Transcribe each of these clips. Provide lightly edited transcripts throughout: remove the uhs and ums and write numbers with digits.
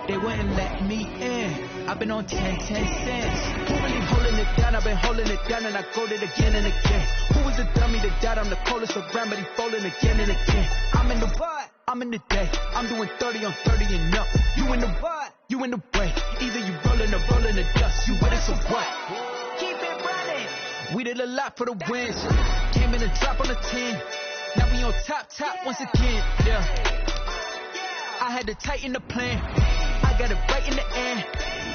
They wouldn't let me in. I've been on 10 cents. Who really holding it down? I've been holding it down, and I go it again and again. Who was the dummy that died? I'm the coldest around, but he falling again and again. I'm in the what? I'm in the day. I'm doing 30 on 30 and up. You in the what? You in the way. Either you rolling or rolling the dust. You with us or what? Keep it running. We did a lot for the wins. Came in and drop on the 10. Now we on top once again. Yeah. I had to tighten the plan. I got it right in the end.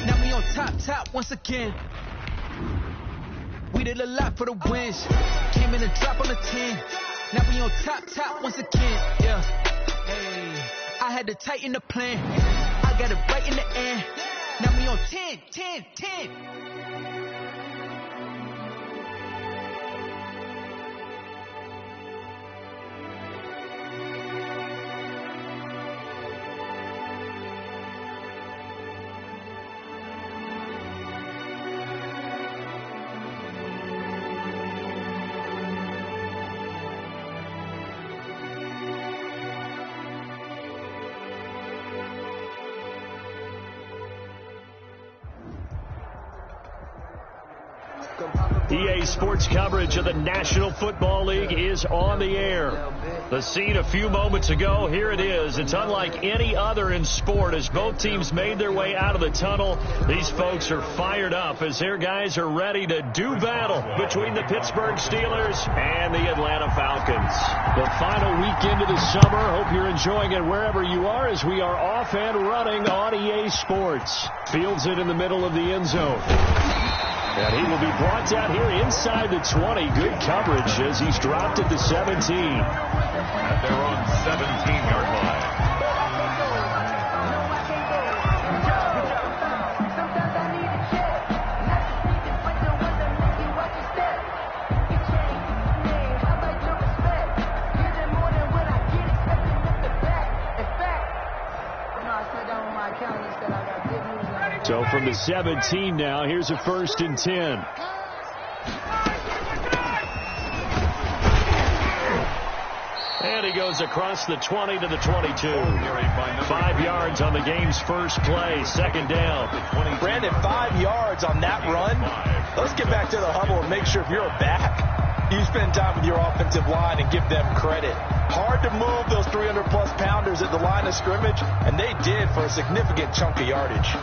Now we on top once again. We did a lot for the wins. Came in and drop on the 10. Now we on top once again. Yeah. Hey. I had to tighten the plan. I got it right in the end. Now we on 10. EA Sports coverage of the National Football League is on the air. The scene a few moments ago, here it is. It's unlike any other in sport as both teams made their way out of the tunnel. These folks are fired up as their guys are ready to do battle between the Pittsburgh Steelers and the Atlanta Falcons. The final weekend of the summer. Hope you're enjoying it wherever you are as we are off and running on EA Sports. Fields it in the middle of the end zone. And he will be brought down here inside the 20. Good coverage as he's dropped at the 17. And they're on 17-yard line. So from the 17 now, here's a 1st and 10. And he goes across the 20 to the 22. 5 yards on the game's first play. 2nd down. Brandon, 5 yards on that run. Let's get back to the huddle and make sure if you're a back, you spend time with your offensive line and give them credit. Hard to move those 300-plus pounders at the line of scrimmage, and they did for a significant chunk of yardage.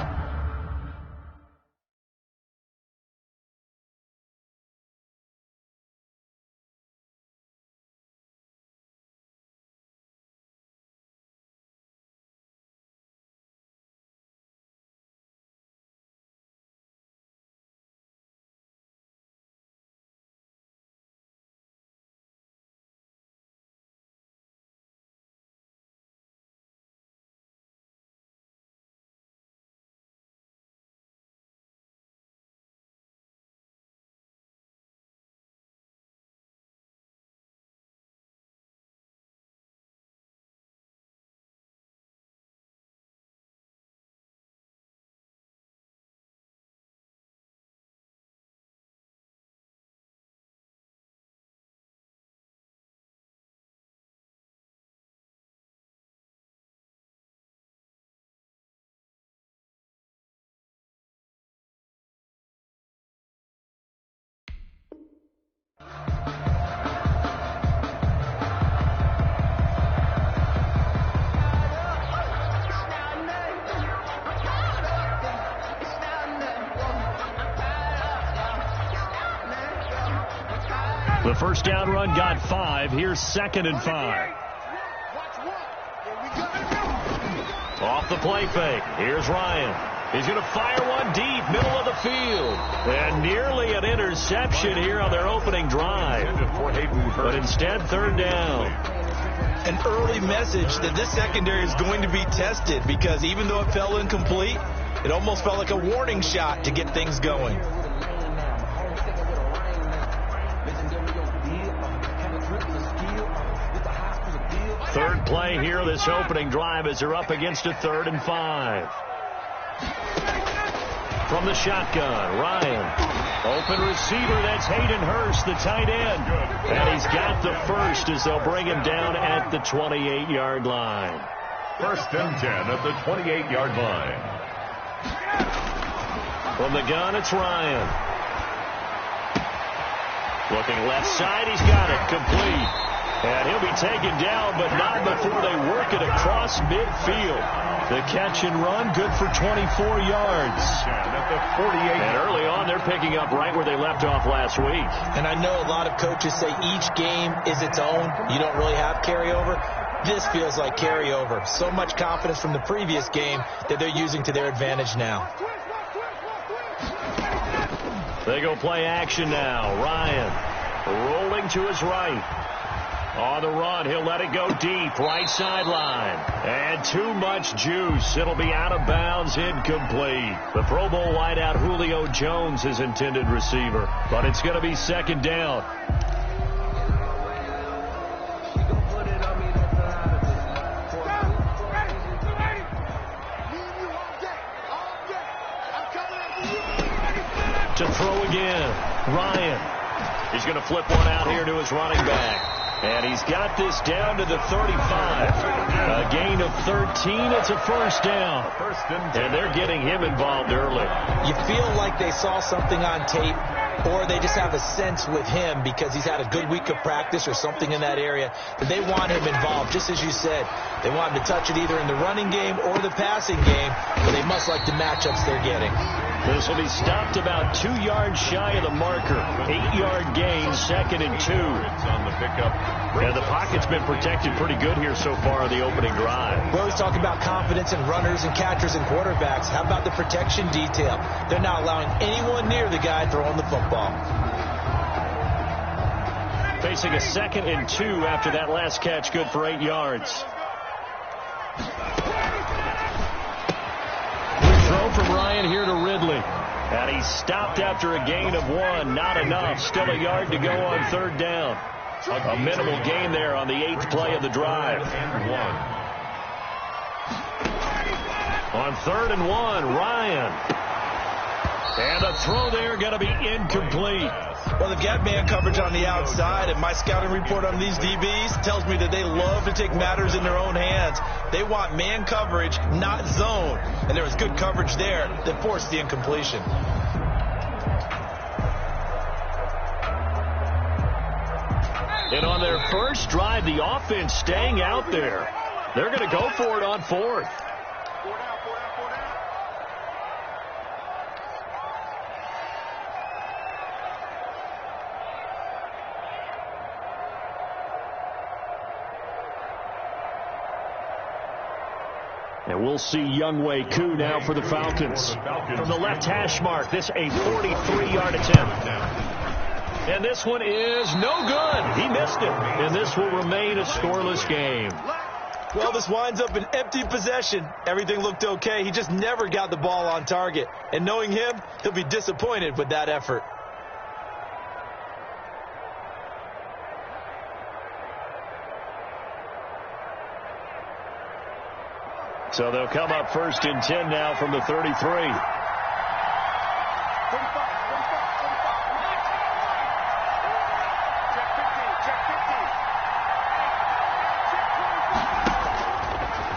The first down run got 5. Here's 2nd and 5. Off the play fake. Here's Ryan. He's going to fire one deep, middle of the field. And nearly an interception here on their opening drive. But instead, 3rd down. An early message that this secondary is going to be tested because even though it fell incomplete, it almost felt like a warning shot to get things going. Third play here, this opening drive as they're up against a 3rd and 5. From the shotgun, Ryan. Open receiver, that's Hayden Hurst, the tight end. And he's got the first as they'll bring him down at the 28-yard line. First and 10 at the 28-yard line. From the gun, it's Ryan. Looking left side, he's got it, complete. And he'll be taken down, but not before they work it across midfield. The catch and run, good for 24 yards. At the 48. And early on, they're picking up right where they left off last week. And I know a lot of coaches say each game is its own. You don't really have carryover. This feels like carryover. So much confidence from the previous game that they're using to their advantage now. They go play action now. Ryan rolling to his right. On the run, he'll let it go deep, right sideline. And too much juice. It'll be out of bounds, incomplete. The Pro Bowl wideout Julio Jones is intended receiver, but it's going to be second down. To throw again, Ryan. He's going to flip one out here to his running back. And he's got this down to the 35. A gain of 13. It's a first down. And they're getting him involved early. You feel like they saw something on tape, or they just have a sense with him because he's had a good week of practice or something in that area that they want him involved, just as you said. They want him to touch it either in the running game or the passing game, but they must like the matchups they're getting. This will be stopped about 2 yards shy of the marker. 8-yard gain, second and 2. On the pickup. And the pocket's been protected pretty good here so far on the opening drive. We always talk about confidence in runners and catchers and quarterbacks. How about the protection detail? They're not allowing anyone near the guy throwing the football. Facing a second and 2 after that last catch, good for 8 yards. Throw from Ryan here to Ridley. And he's stopped after a gain of 1. Not enough. Still a yard to go on third down. A minimal gain there on the 8th play of the drive. On third and 1, Ryan. And a throw there going to be incomplete. Well, they've got man coverage on the outside, and my scouting report on these DBs tells me that they love to take matters in their own hands. They want man coverage, not zone. And there was good coverage there that forced the incompletion. And on their first drive, the offense staying out there. They're going to go for it on fourth. And we'll see Younghoe Koo now for the Falcons. From the left hash mark, this a 43-yard attempt. And this one is no good. He missed it. And this will remain a scoreless game. Well, this winds up an empty possession. Everything looked okay. He just never got the ball on target. And knowing him, he'll be disappointed with that effort. So they'll come up first and 10 now from the 33.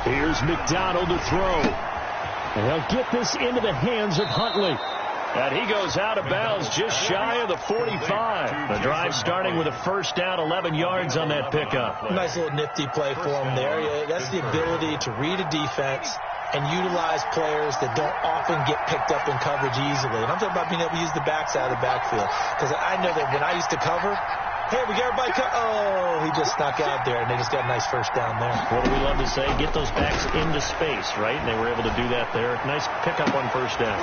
Here's McDonald to throw. And he'll get this into the hands of Huntley. And he goes out of bounds just shy of the 45. The drive starting with a first down, 11 yards on that pickup. Nice little nifty play for him there. That's the ability to read a defense and utilize players that don't often get picked up in coverage easily. And I'm talking about being able to use the backside of the backfield. Because I know that when I used to cover, hey, we got everybody oh, he just snuck out there, and they just got a nice first down there. What do we love to say? Get those backs into space, right? And they were able to do that there. Nice pickup on first down.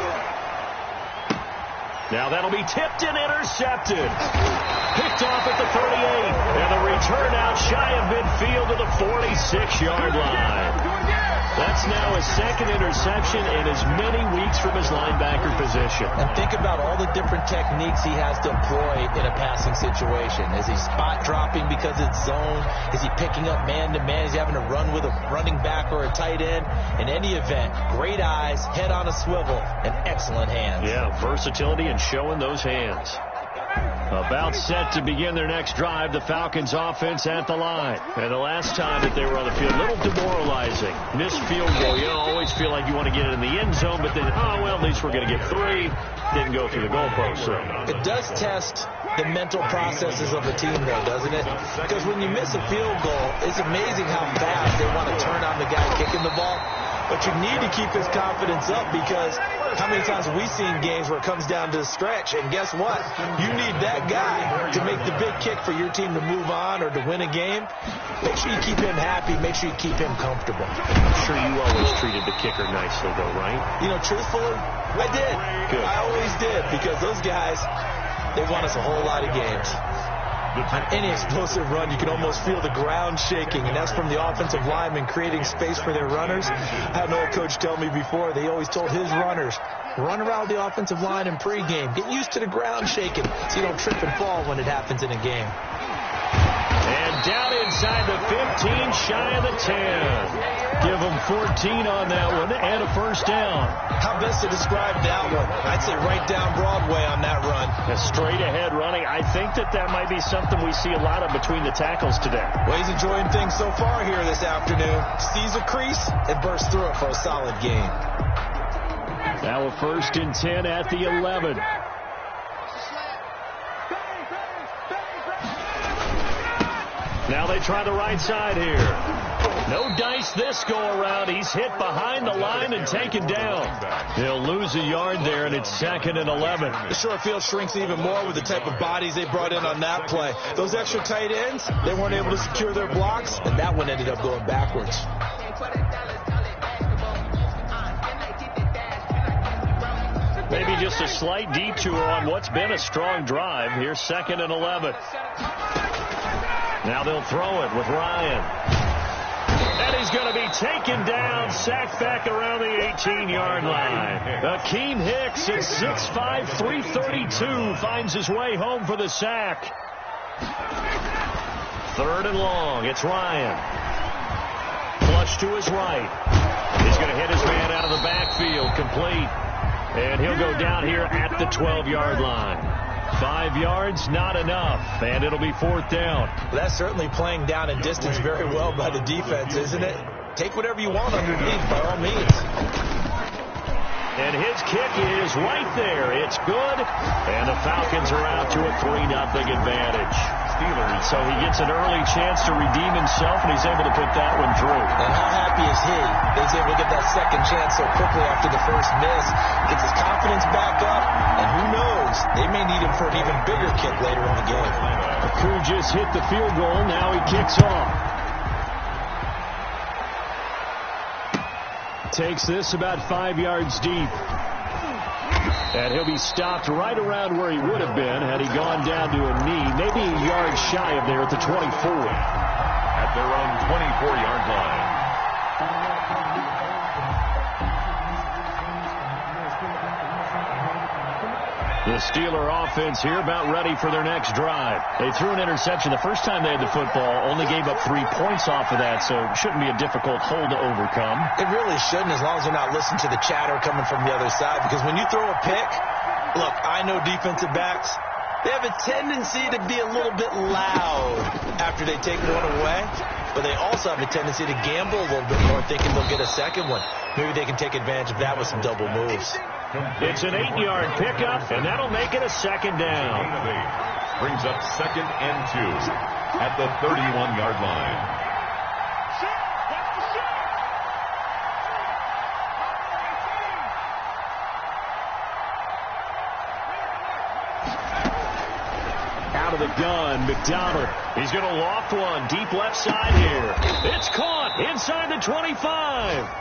Now that'll be tipped and intercepted. Picked off at the 38. And the return out shy of midfield to the 46-yard line. That's now his second interception in as many weeks from his linebacker position. And think about all the different techniques he has to employ in a passing situation. Is he spot dropping because it's zone? Is he picking up man-to-man? Is he having to run with a running back or a tight end? In any event, great eyes, head on a swivel, and excellent hands. Yeah, versatility and showing those hands. About set to begin their next drive, the Falcons offense at the line. And the last time that they were on the field, a little demoralizing. Missed field goal. You always feel like you want to get it in the end zone, but then, oh, well, at least we're going to get 3. Didn't go through the goalpost. So it does test the mental processes of a team, though, doesn't it? Because when you miss a field goal, it's amazing how fast they want to turn on the guy kicking the ball. But you need to keep his confidence up, because how many times have we seen games where it comes down to the stretch? And guess what? You need that guy to make the big kick for your team to move on or to win a game. Make sure you keep him happy. Make sure you keep him comfortable. I'm sure you always treated the kicker nicely, though, right? You know, truthfully, I did. Good. I always did, because those guys, they won us a whole lot of games. On any explosive run, you can almost feel the ground shaking, and that's from the offensive linemen creating space for their runners. I had an old coach tell me before, they always told his runners, run around the offensive line in pregame. Get used to the ground shaking so you don't trip and fall when it happens in a game. And down inside the 15, shy of the 10. Give them 14 on that one and a first down. How best to describe that one? I'd say right down Broadway on that run. A straight ahead running. I think that might be something we see a lot of between the tackles today. Well, he's enjoying things so far here this afternoon. Sees a crease and bursts through it for a solid gain. Now a 1st and 10 at the 11. Now they try the right side here. No dice this go-around. He's hit behind the line and taken down. They'll lose a yard there, and it's 2nd and 11. The short field shrinks even more with the type of bodies they brought in on that play. Those extra tight ends, they weren't able to secure their blocks, and that one ended up going backwards. Maybe just a slight detour on what's been a strong drive. Here's 2nd and 11. Now they'll throw it with Ryan. And he's going to be taken down, sacked back around the 18-yard line. Akeem Hicks at 6'5", 332 finds his way home for the sack. 3rd and long. It's Ryan. Flush to his right. He's going to hit his man out of the backfield, complete. And he'll go down here at the 12-yard line. 5 yards, not enough, and it'll be 4th down. Well, that's certainly playing down and distance very well by the defense, isn't it? Take whatever you want underneath, by all means. And his kick is right there. It's good, and the Falcons are out to a 3-0 advantage. Steelers. So he gets an early chance to redeem himself, and he's able to put that one through. And how happy is he that he's able to get that second chance so quickly after the first miss? Gets his confidence back up, and who knows, they may need him for an even bigger kick later in the game. The Crew just hit the field goal. Now he kicks off. Takes this about 5 yards deep. And he'll be stopped right around where he would have been had he gone down to a knee, maybe a yard shy of there at the 24. At their own 24-yard line. The Steeler offense here about ready for their next drive. They threw an interception the first time they had the football, only gave up 3 points off of that, so it shouldn't be a difficult hole to overcome. It really shouldn't, as long as they're not listening to the chatter coming from the other side, because when you throw a pick, look, I know defensive backs, they have a tendency to be a little bit loud after they take one away, but they also have a tendency to gamble a little bit more thinking they'll get a second one. Maybe they can take advantage of that with some double moves. It's an 8-yard pickup, and that'll make it a 2nd down. Brings up 2nd and 2 at the 31-yard line. Out of the gun, McDonald. He's going to loft one deep left side here. It's caught inside the 25.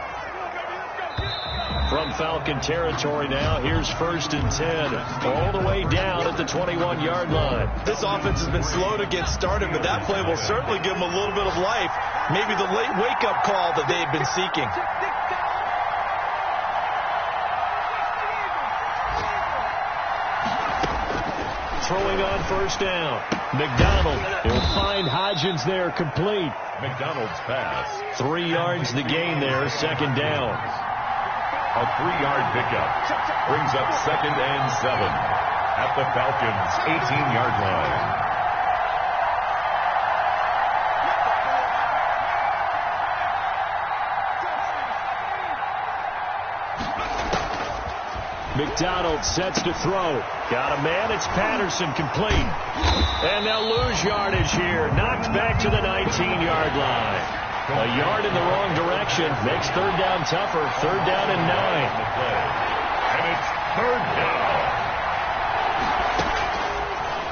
From Falcon territory now, here's 1st and 10, all the way down at the 21-yard line. This offense has been slow to get started, but that play will certainly give them a little bit of life. Maybe the late wake-up call that they've been seeking. Throwing on 1st down. McDonald, he'll find Hodgins there, complete. McDonald's pass. 3 yards the gain there, 2nd down. A 3-yard pickup brings up 2nd and 7. at the Falcons' 18-yard line. McDonald sets to throw. Got a man. It's Patterson, complete. And they'll lose yardage here. Knocked back to the 19-yard line. A yard in the wrong direction. Makes third down tougher. Third down and 9. And it's third down.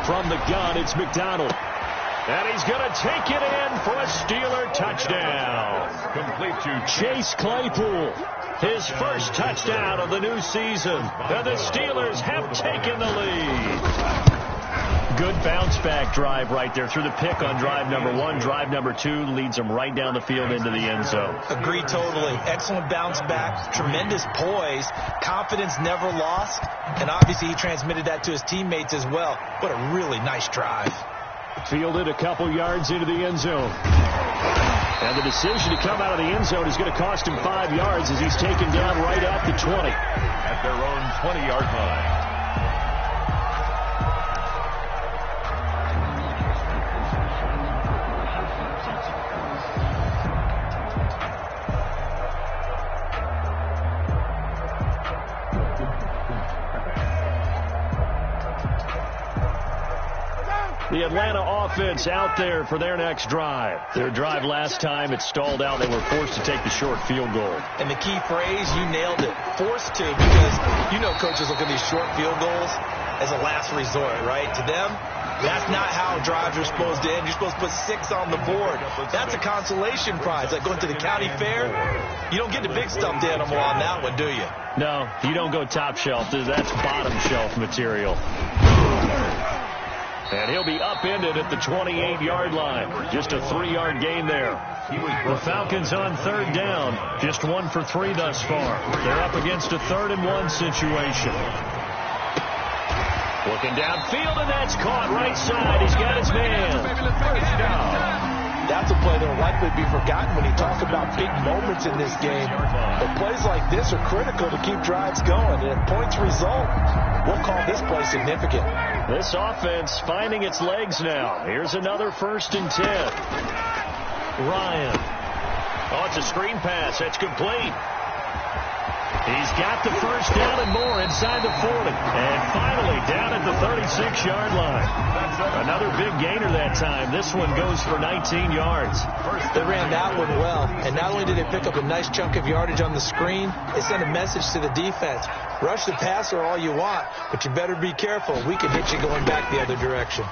From the gun, it's McDonald. And he's going to take it in for a Steeler touchdown. Complete to Chase Claypool. His first touchdown of the new season. And the Steelers have taken the lead. Good bounce-back drive right there through the pick on drive number 1. Drive number 2 leads them right down the field into the end zone. Agree totally. Excellent bounce-back, tremendous poise, confidence never lost, and obviously he transmitted that to his teammates as well. What a really nice drive. Fielded a couple yards into the end zone. And the decision to come out of the end zone is going to cost him 5 yards as he's taken down right at the 20. At their own 20-yard line. The Atlanta offense out there for their next drive. Their drive last time, it stalled out. They were forced to take the short field goal. And the key phrase, you nailed it, forced to, because you know coaches look at these short field goals as a last resort, right? To them, that's not how drives are supposed to end. You're supposed to put 6 on the board. That's a consolation prize. Like going to the county fair, you don't get the big stuffed animal on that one, do you? No, you don't go top shelf. That's bottom shelf material. And he'll be upended at the 28-yard line. Just a 3-yard gain there. The Falcons on third down. Just 1 for 3 thus far. They're up against a 3rd and 1 situation. Looking downfield, and that's caught right side. He's got his man. First down. That's a play that will likely be forgotten when you talk about big moments in this game. But plays like this are critical to keep drives going. And if points result, we'll call this play significant. This offense finding its legs now. Here's another 1st and 10. Ryan. Oh, it's a screen pass. That's complete. He's got the first down and more inside the 40. And finally down at the 36-yard line. Another big gainer that time. This one goes for 19 yards. They ran that one well. And not only did they pick up a nice chunk of yardage on the screen, they sent a message to the defense. Rush the passer all you want, but you better be careful. We can hit you going back the other direction.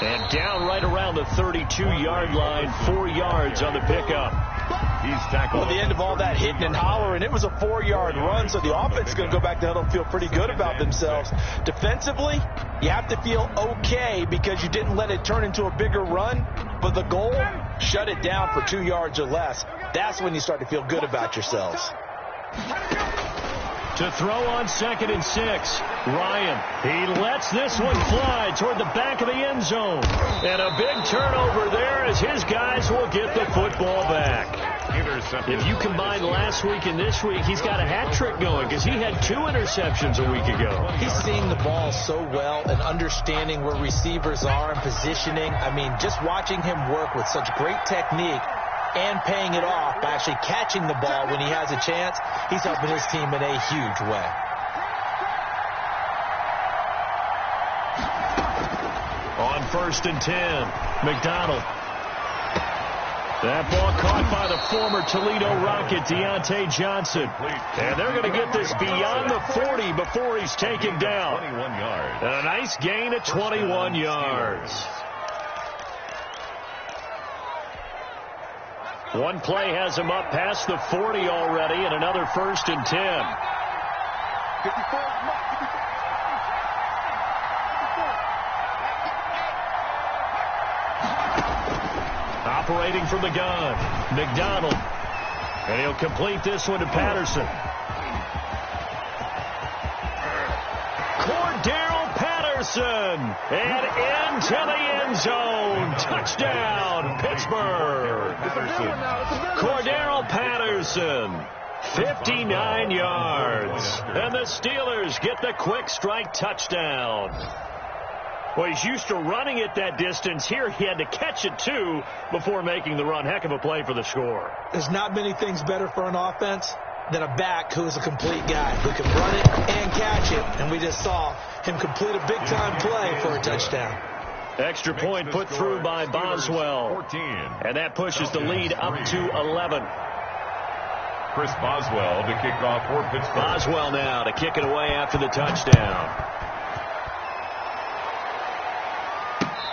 And down right around the 32-yard line, 4 yards on the pickup. He's tackled. Well, the end of all that hitting and hollering, it was a 4-yard run, so the offense is going to go back to huddle and feel pretty good about themselves. Defensively, you have to feel okay because you didn't let it turn into a bigger run, but the goal, shut it down for 2 yards or less. That's when you start to feel good about yourselves. To throw on 2nd and 6. Ryan, he lets this one fly toward the back of the end zone. And a big turnover there as his guys will get the football back. If you combine last week and this week, he's got a hat trick going because he had 2 interceptions a week ago. He's seeing the ball so well and understanding where receivers are and positioning. I mean, just watching him work with such great technique and paying it off by actually catching the ball when he has a chance, he's helping his team in a huge way. On 1st and 10, McDonald. That ball caught by the former Toledo Rocket, Deontay Johnson. And they're going to get this beyond the 40 before he's taken down. 21 yards. And a nice gain of 21 yards. One play has him up past the 40 already, and another 1st and 10. Operating from the gun, McDonald. And he'll complete this one to Patterson. Cordero Patterson. And into the end zone. Touchdown, Pittsburgh. Cordero Patterson. 59 yards. And the Steelers get the quick strike touchdown. Well, he's used to running it that distance. Here he had to catch it, too, before making the run. Heck of a play for the score. There's not many things better for an offense than a back who is a complete guy who can run it and catch it. And we just saw him complete a big-time play for a touchdown. Extra point put through by Boswell. 14. And that pushes the lead up to 11. Chris Boswell to kick off for Pittsburgh. Boswell now to kick it away after the touchdown.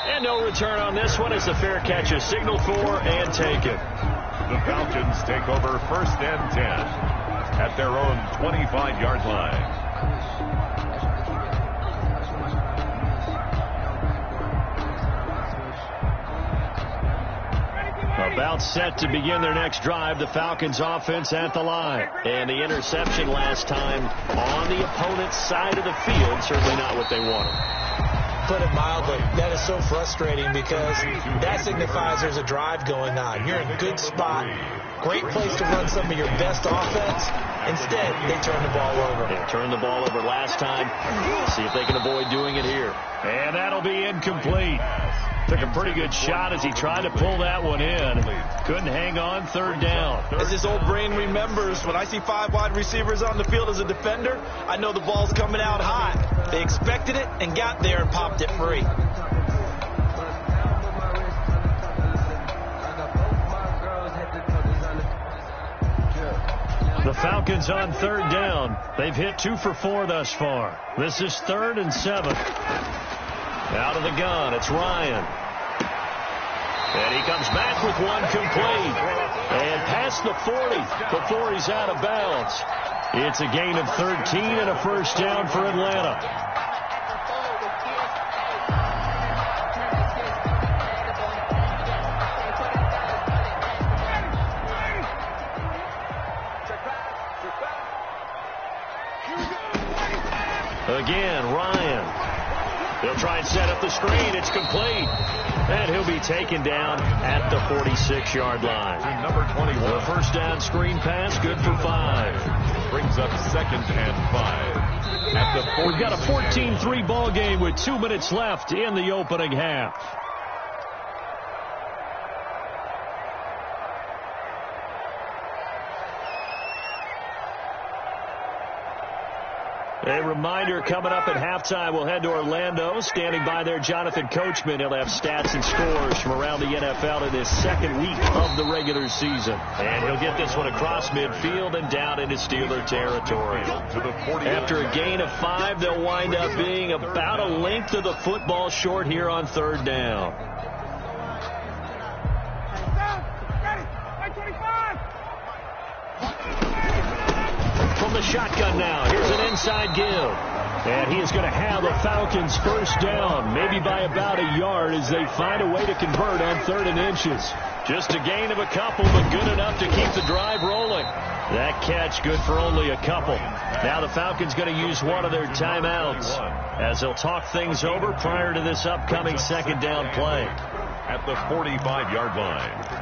And no return on this one as the fair catch is signaled for and taken. The Falcons take over 1st and 10 at their own 25-yard line. About set to begin their next drive, the Falcons offense at the line. And the interception last time on the opponent's side of the field, certainly not what they wanted. Put it mildly, that is so frustrating because that signifies there's a drive going on. You're in a good spot, great place to run some of your best offense. Instead, they turn the ball over. They turned the ball over last time. See if they can avoid doing it here. And that'll be incomplete. Took a pretty good shot as he tried to pull that one in. Couldn't hang on 3rd down. As his old brain remembers, when I see 5 wide receivers on the field as a defender, I know the ball's coming out high. They expected it and got there and popped it free. The Falcons on 3rd down. They've hit 2 for 4 thus far. This is 3rd and 7. Out of the gun, it's Ryan. And he comes back with one complete. And past the 40 before he's out of bounds. It's a gain of 13 and a 1st down for Atlanta. Again, Ryan. They'll try and set up the screen. It's complete. And he'll be taken down at the 46-yard line. To number 21. The 1st down screen pass, good for 5. Brings up 2nd and 5. At the We've got a 14-3 ball game with 2 minutes left in the opening half. A reminder, coming up at halftime, we'll head to Orlando. Standing by there, Jonathan Coachman. He'll have stats and scores from around the NFL in his 2nd week of the regular season. And he'll get this one across midfield and down into Steeler territory. After a gain of 5, they'll wind up being about a length of the football short here on 3rd down. From the shotgun now, here's an inside give. And he is going to have the Falcons 1st down, maybe by about a yard as they find a way to convert on 3rd and inches. Just a gain of a couple, but good enough to keep the drive rolling. That catch good for only a couple. Now the Falcons going to use one of their timeouts as they'll talk things over prior to this upcoming 2nd down play. At the 45-yard line.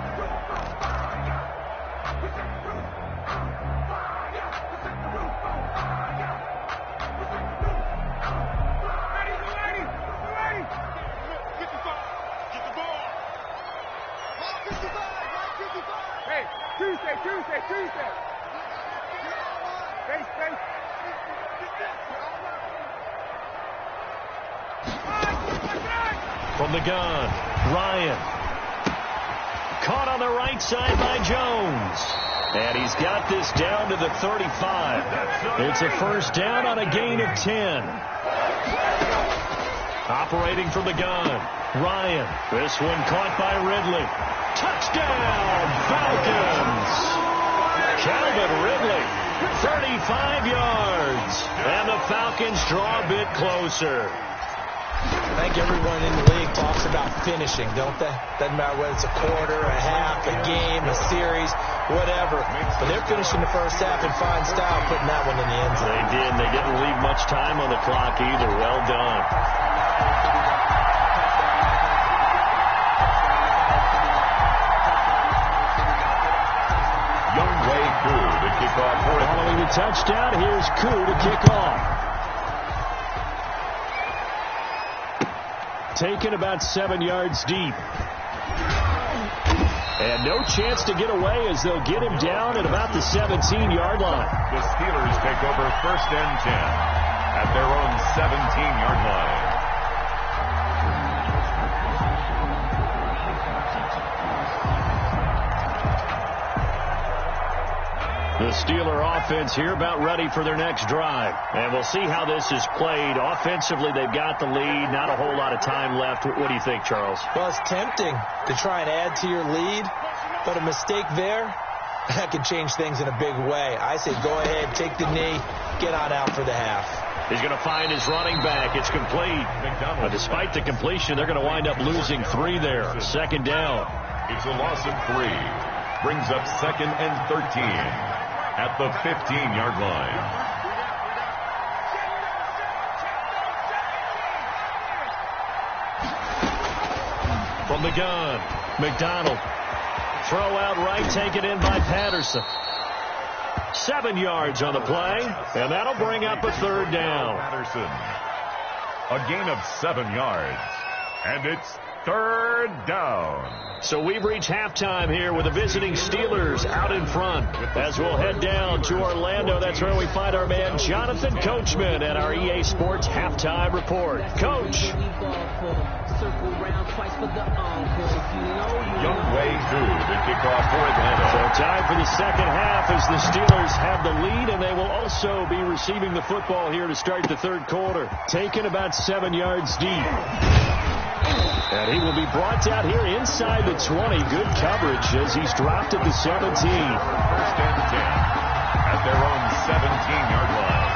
From the gun, Ryan. Caught on the right side by Jones. And he's got this down to the 35. It's a 1st down on a gain of 10. Operating from the gun, Ryan. This one caught by Ridley. Touchdown, Falcons. Calvin Ridley, 35 yards. And the Falcons draw a bit closer. I think everyone in the league talks about finishing, don't they? Doesn't matter whether it's a quarter, a half, a game, a series, whatever. But they're finishing the 1st half in fine style, putting that one in the end zone. They did. They didn't leave much time on the clock either. Well done. Young Younghoe Koo to kick off for it. Following the touchdown, here's Koo to kick off. Taken about 7 yards deep. And no chance to get away as they'll get him down at about the 17-yard line. The Steelers take over 1st and 10 at their own 17-yard line. The Steeler offense here about ready for their next drive. And we'll see how this is played. Offensively, they've got the lead. Not a whole lot of time left. What do you think, Charles? Well, it's tempting to try and add to your lead, but a mistake there, that could change things in a big way. I say go ahead, take the knee, get on out for the half. He's going to find his running back. It's complete. But despite the completion, they're going to wind up losing 3 there. 2nd down. It's a loss of 3. Brings up 2nd and 13. At the 15-yard line. From the gun, McDonald. Throw out right, taken in by Patterson. 7 yards on the play, and that'll bring up a 3rd down. Patterson. A gain of 7 yards. And it's 3rd down. So we've reached halftime here with the visiting Steelers out in front. As we'll head down to Orlando, that's where we find our man Jonathan Coachman at our EA Sports Halftime Report. Coach. Younghoe Koo to kick off for Atlanta. So time for the 2nd half as the Steelers have the lead, and they will also be receiving the football here to start the 3rd quarter. Taken about 7 yards deep. And he will be brought down here inside the 20. Good coverage as he's dropped at the 17. 1st and 10 at their own 17-yard line.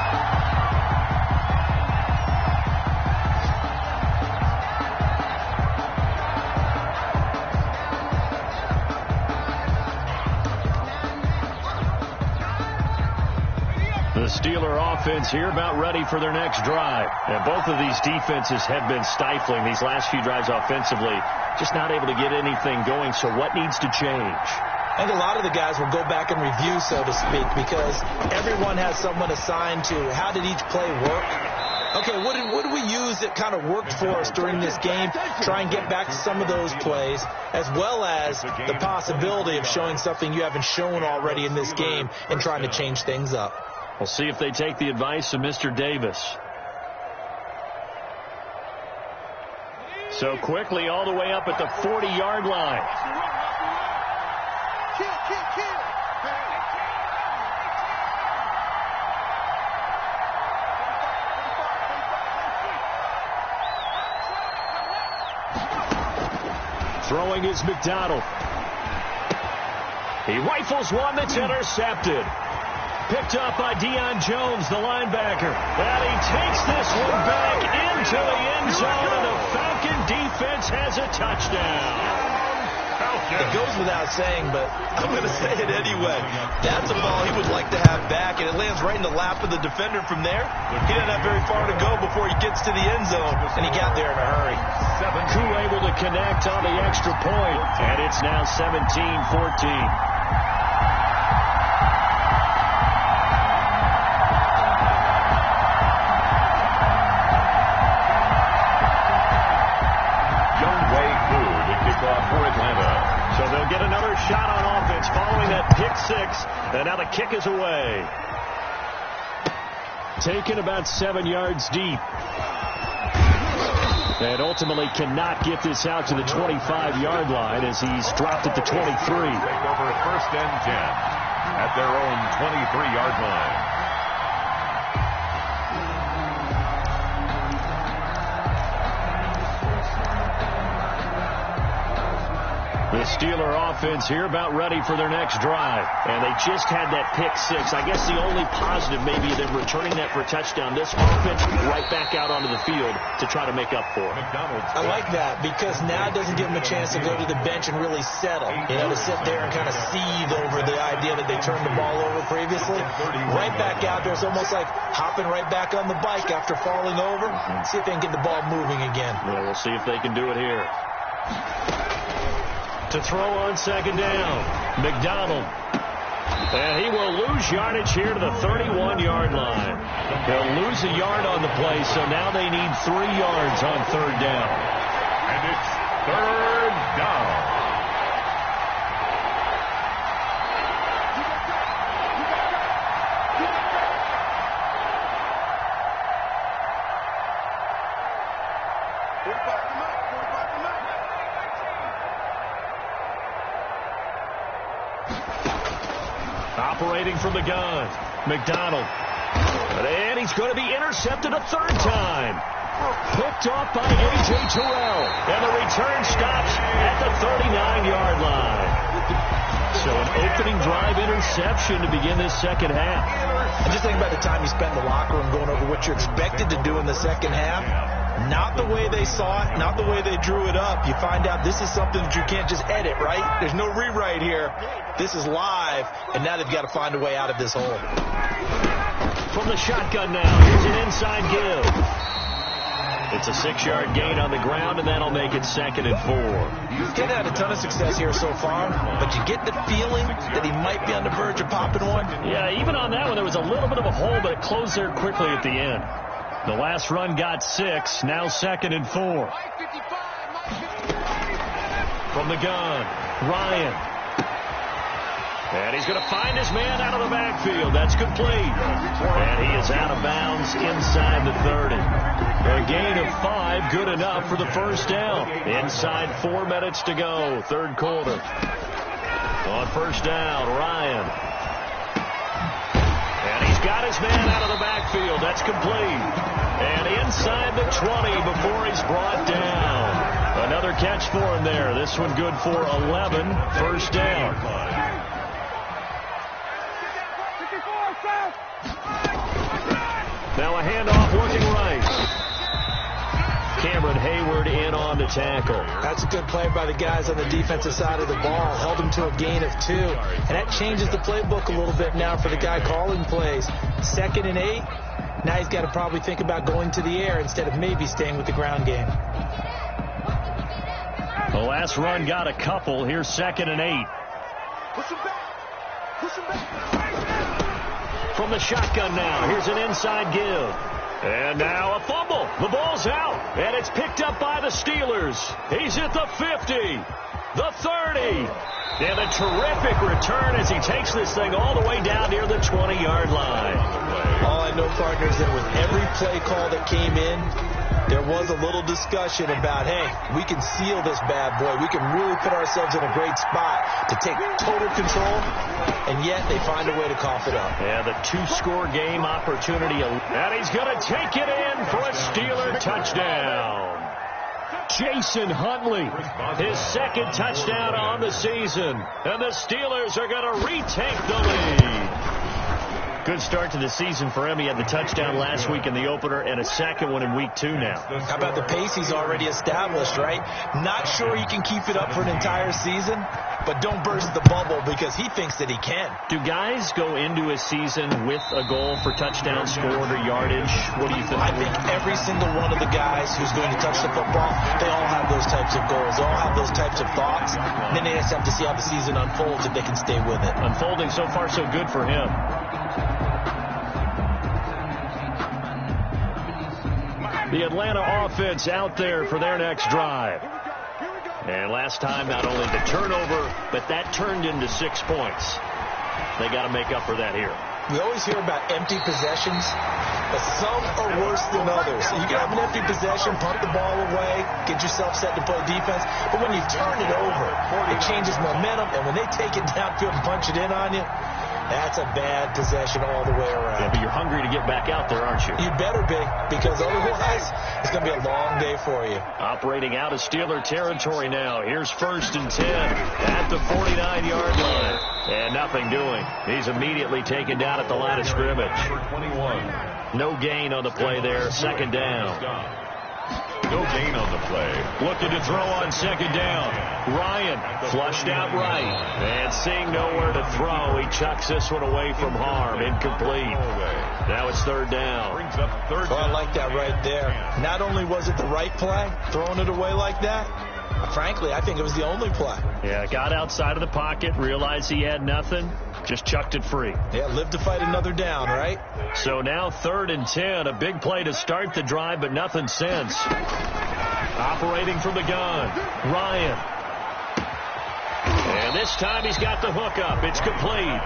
The Steeler offense here about ready for their next drive. And both of these defenses have been stifling these last few drives offensively. Just not able to get anything going. So what needs to change? I think a lot of the guys will go back and review, so to speak, because everyone has someone assigned to how did each play work. Okay, what did we use that kind of worked for us during this game? Try and get back to some of those plays, as well as the possibility of showing something you haven't shown already in this game and trying to change things up. We'll see if they take the advice of Mr. Davis. So quickly all the way up at the 40-yard line. Throwing is McDonald. He rifles one that's intercepted. Picked up by Deion Jones, the linebacker. And he takes this one back into the end zone, and the Falcon defense has a touchdown. It goes without saying, but I'm going to say it anyway. That's a ball he would like to have back, and it lands right in the lap of the defender from there. He didn't have very far to go before he gets to the end zone, and he got there in a hurry. Koo able to connect on the extra point, and it's now 17-14. So they'll get another shot on offense following that pick 6, and now the kick is away. Taken about 7 yards deep. And ultimately cannot get this out to the 25-yard line as he's dropped at the 23. Take over 1st and 10 at their own 23-yard line. The Steeler offense here about ready for their next drive. And they just had that pick 6. I guess the only positive maybe them returning that for a touchdown. This offense right back out onto the field to try to make up for it. I like that because now it doesn't give them a chance to go to the bench and really settle. You know, to sit there and kind of seethe over the idea that they turned the ball over previously. Right back out there. It's almost like hopping right back on the bike after falling over. See if they can get the ball moving again. Yeah, we'll see if they can do it here. To throw on 2nd down, McDonald. And he will lose yardage here to the 31-yard line. He'll lose a yard on the play, so now they need 3 yards on third down. And it's third down. Operating from the gun, McDonald. And he's going to be intercepted a third time. Picked off by A.J. Terrell. And the return stops at the 39-yard line. So an opening drive interception to begin this second half. And just think about the time you spent in the locker room going over what you're expected to do in the second half. Not the way they saw it, not the way they drew it up. You find out this is something that you can't just edit, right? There's no rewrite here. This is live, and now they've got to find a way out of this hole. From the shotgun now, here's an inside give. It's a 6-yard gain on the ground, and that'll make it 2nd and 4. He's had a ton of success here so far, but you get the feeling that he might be on the verge of popping one. Yeah, even on that one, there was a little bit of a hole, but it closed there quickly at the end. The last run got 6, now 2nd and 4. From the gun, Ryan. And he's going to find his man out of the backfield. That's complete. And he is out of bounds inside the 30. A gain of 5, good enough for the first down. Inside 4 minutes to go, third quarter. On first down, Ryan. And he's got his man out of the backfield. That's complete. And inside the 20 before he's brought down. Another catch for him there. This one good for 11. First down. Now a handoff looking right. Cameron Hayward in on the tackle. That's a good play by the guys on the defensive side of the ball. Held him to a gain of 2. And that changes the playbook a little bit now for the guy calling plays. 2nd and 8. Now he's got to probably think about going to the air instead of maybe staying with the ground game. The last run got a couple. Here's 2nd and 8. Push him back. Push him back. From the shotgun now. Here's an inside give. And now a fumble. The ball's out. And it's picked up by the Steelers. He's at the 50. The 30. And a terrific return as he takes this thing all the way down near the 20-yard line. All I know, partners, that with every play call that came in, there was a little discussion about, hey, we can seal this bad boy. We can really put ourselves in a great spot to take total control, and yet they find a way to cough it up. Yeah, the 2-score game opportunity. And he's going to take it in for a Steeler touchdown. Jason Huntley, his 2nd touchdown on the season. And the Steelers are going to retake the lead. Good start to the season for him. He had the touchdown last week in the opener and a 2nd one in week 2 now. How about the pace he's already established, right? Not sure he can keep it up for an entire season, but don't burst the bubble because he thinks that he can. Do guys go into a season with a goal for touchdown scored or yardage? What do you think? I think every single one of the guys who's going to touch the football, they all have those types of goals. They all have those types of thoughts. And then they just have to see how the season unfolds if they can stay with it. Unfolding so far so good for him. The Atlanta offense out there for their next drive. And last time, not only the turnover, but that turned into 6 points. They got to make up for that here. We always hear about empty possessions, but some are worse than others. You can have an empty possession, punt the ball away, get yourself set to play defense, but when you turn it over, it changes momentum, and when they take it downfield and punch it in on you, that's a bad possession all the way around. Yeah, but you're hungry to get back out there, aren't you? You better be, because otherwise it's going to be a long day for you. Operating out of Steeler territory now. Here's 1st and 10 at the 49-yard line. And nothing doing. He's immediately taken down at the line of scrimmage. No gain on the play there. 2nd down. No gain on the play. Looking to throw on 2nd down. Ryan flushed out right. And seeing nowhere to throw, he chucks this one away from harm. Incomplete. Now it's 3rd down. Brings up 3rd down. I like that right there. Not only was it the right play, throwing it away like that, Frankly, I think it was the only play. Yeah, got outside of the pocket, realized he had nothing, just chucked it free. Yeah, live to fight another down, right? So now 3rd and 10, a big play to start the drive, but nothing since. Operating from the gun, Ryan. And this time he's got the hook up. It's complete.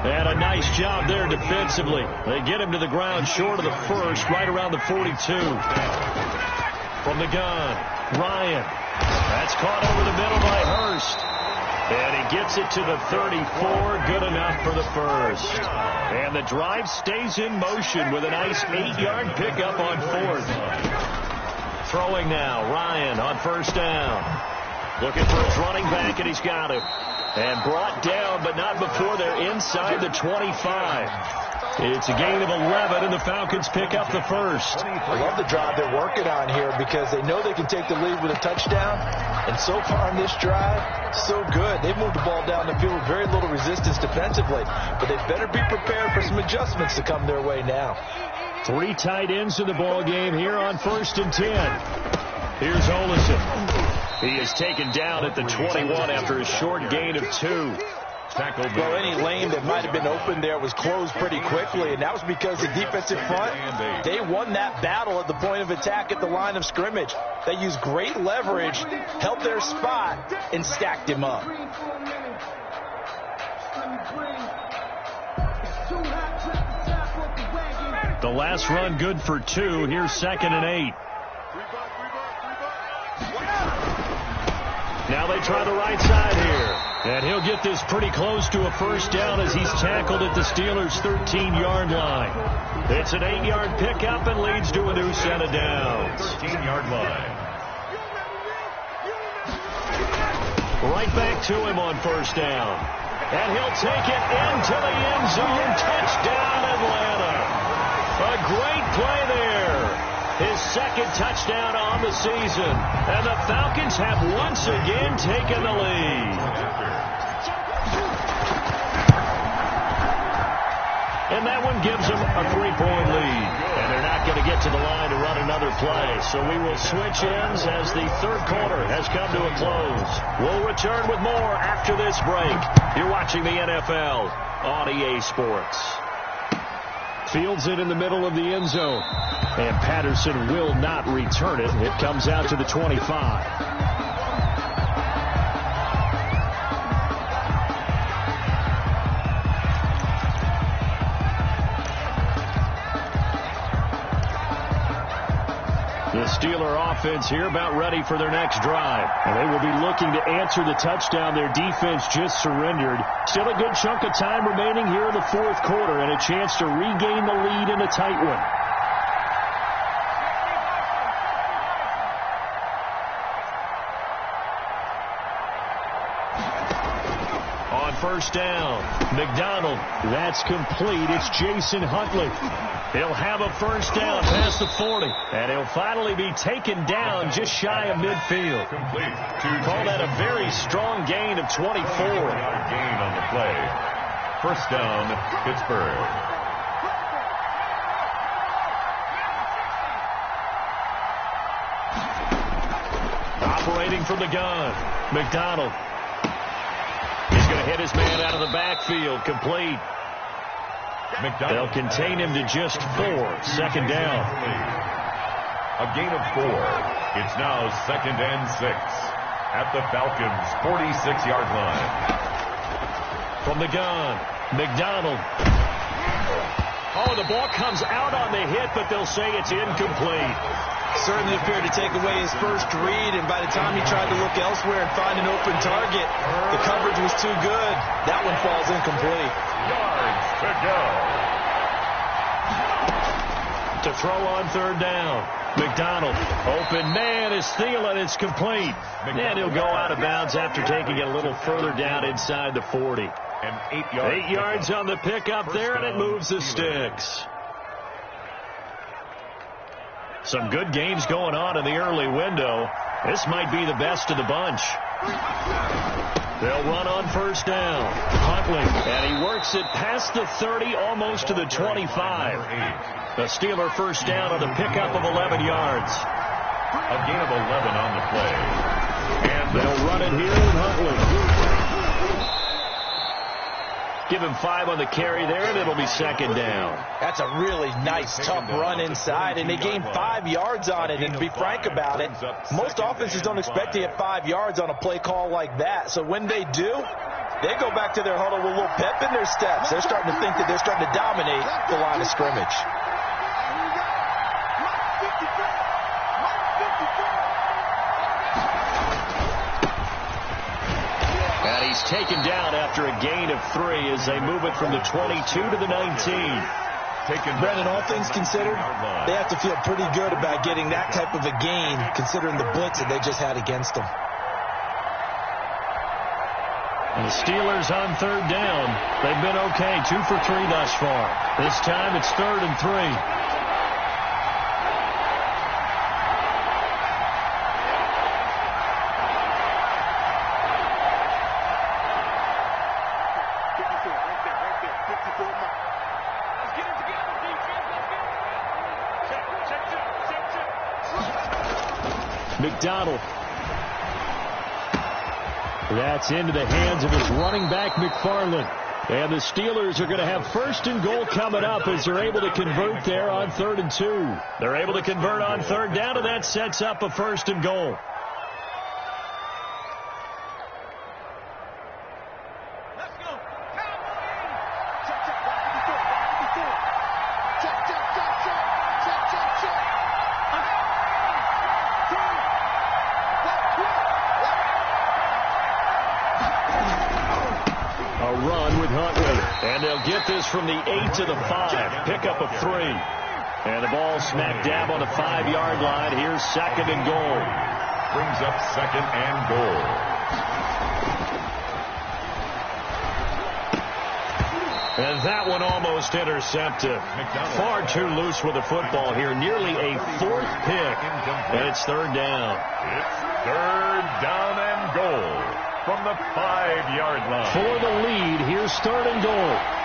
And a nice job there defensively. They get him to the ground short of the first, right around the 42. From the gun, Ryan. That's caught over the middle by Hurst. And he gets it to the 34. Good enough for the first. And the drive stays in motion with a nice 8-yard pickup on 4th. Throwing now, Ryan on 1st down. Looking for his running back, and he's got him. And brought down, but not before they're inside the 25. It's a gain of 11, and the Falcons pick up the first. I love the drive they're working on here because they know they can take the lead with a touchdown. And so far on this drive, so good. They've moved the ball down the field with very little resistance defensively. But they better be prepared for some adjustments to come their way now. 3 tight ends in the ball game here on 1st and 10. Here's Olesen. He is taken down at the 21 after a short gain of 2. Well, any lane that might have been open there was closed pretty quickly, and that was because the defensive front, they won that battle at the point of attack at the line of scrimmage. They used great leverage, held their spot, and stacked him up. The last run good for 2. Here's 2nd and 8. Now they try the right side here. And he'll get this pretty close to a first down as he's tackled at the Steelers' 13-yard line. It's an 8-yard pickup and leads to a new set of downs. 13-yard line. Right back to him on 1st down. And he'll take it into the end zone. Touchdown, Atlanta. A great play there. His 2nd touchdown on the season. And the Falcons have once again taken the lead. And that one gives them a 3-point lead. And they're not going to get to the line to run another play. So we will switch ends as the 3rd quarter has come to a close. We'll return with more after this break. You're watching the NFL on EA Sports. Fields it in the middle of the end zone. And Patterson will not return it. It comes out to the 25. The Steeler offense here about ready for their next drive. And they will be looking to answer the touchdown their defense just surrendered. Still a good chunk of time remaining here in the 4th quarter and a chance to regain the lead in a tight one. On 1st down, McDonald. That's complete. It's Jason Huntley. He'll have a 1st down past the 40. And he'll finally be taken down just shy of midfield. Call that a very strong gain of 24. Gain on the play. 1st down, Pittsburgh. Operating from the gun, McDonald. He's going to hit his man out of the backfield. Complete. They'll contain him to just 4. 2nd down. A gain of 4. It's now 2nd and 6 at the Falcons' 46-yard line. From the gun, McDonald. Oh, the ball comes out on the hit, but they'll say it's incomplete. Certainly appeared to take away his first read, and by the time he tried to look elsewhere and find an open target, the coverage was too good. That one falls incomplete. Yards to go. To throw on 3rd down. McDonald. Open man is Thielen. It's complete. And he'll go out of bounds after taking it a little further down inside the 40. An 8-yard 8 yards on the pickup there, and it moves the sticks. Some good games going on in the early window. This might be the best of the bunch. They'll run on 1st down. Huntley, and he works it past the 30, almost to the 25. The Steeler 1st down on the pickup of 11 yards. A gain of 11 on the play. They'll run it here with Huntley. Give him 5 on the carry there, and it'll be second down. That's a really nice, tough run inside, and they gained 5 yards on it. And to be frank about it, most offenses don't expect to get 5 yards on a play call like that. So when they do, they go back to their huddle with a little pep in their steps. They're starting to think that they're starting to dominate the line of scrimmage. And he's taken down after a gain of 3 as they move it from the 22 to the 19. Brendan, all things considered, they have to feel pretty good about getting that type of a gain, considering the blitz that they just had against them. And the Steelers on third down. They've been okay, 2 for 3 thus far. This time it's 3rd and 3. McDonald. That's into the hands of his running back, McFarland. And the Steelers are going to have 1st and goal coming up as they're able to convert there on 3rd and 2. They're able to convert on 3rd down, and that sets up a 1st and goal. Get this from the 8 to the 5. Pickup of 3. And the ball smack dab on the 5-yard line. Here's 2nd and goal. Brings up 2nd and goal. And that one almost intercepted. Far too loose with the football here. Nearly a 4th pick. And it's 3rd down. It's 3rd down and goal from the 5-yard line. For the lead, here's 3rd and goal.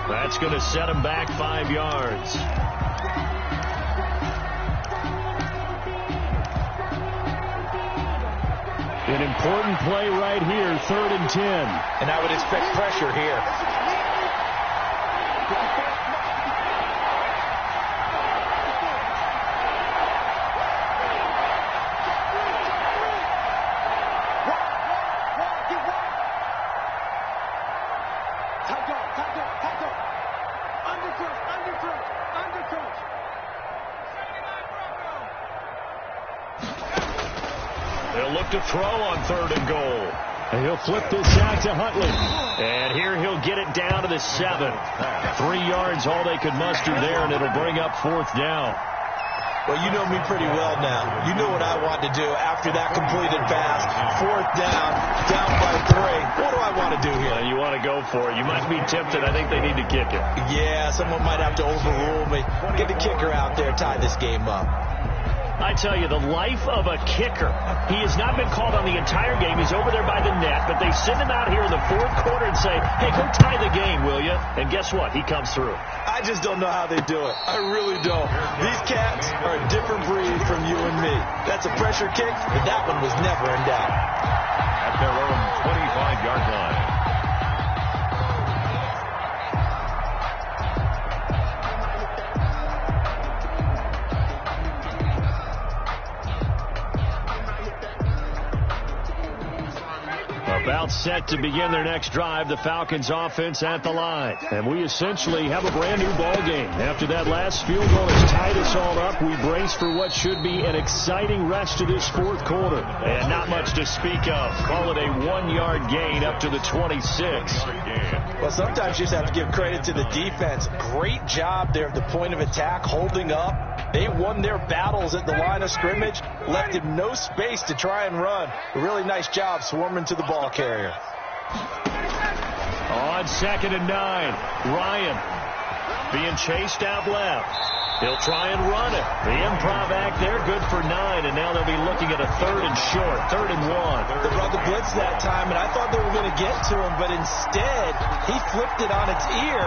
That's going to set him back 5 yards. An important play right here, 3rd and 10. And I would expect pressure here. To throw on 3rd and goal. And he'll flip this out to Huntley. And here he'll get it down to the 7. 3 yards, all they could muster there, and it'll bring up 4th down. Well, you know me pretty well now. You know what I want to do after that completed pass. 4th down by 3. What do I want to do here? You want to go for it. You might be tempted. I think they need to kick it. Yeah, someone might have to overrule me. Get the kicker out there, tie this game up. I tell you, the life of a kicker. He has not been called on the entire game. He's over there by the net, but they send him out here in the 4th quarter and say, hey, go tie the game, will you? And guess what? He comes through. I just don't know how they do it. I really don't. These cats are a different breed from you and me. That's a pressure kick, but that one was never in doubt. At their own 25-yard line. About set to begin their next drive, the Falcons offense at the line. And we essentially have a brand new ball game. After that last field goal has tied us all up, we brace for what should be an exciting rest of this 4th quarter. And not much to speak of. Call it a 1-yard gain up to the 26. Well, sometimes you just have to give credit to the defense. Great job there at the point of attack, holding up. They won their battles at the line of scrimmage, left him no space to try and run. A really nice job swarming to the ball carrier. On 2nd and 9, Ryan being chased out left. He'll try and run it. The improv act there, good for 9, and now they'll be looking at a 3rd and short, 3rd and 1. They brought the blitz that time, and I thought they were going to get to him, but instead, he flipped it on its ear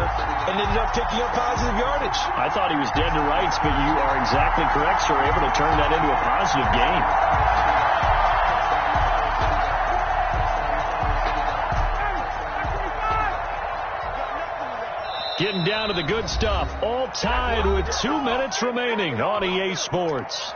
and ended up picking up positive yardage. I thought he was dead to rights, but you are exactly correct, sir, able to turn that into a positive gain. Getting down to the good stuff. All tied with 2 minutes remaining on EA Sports.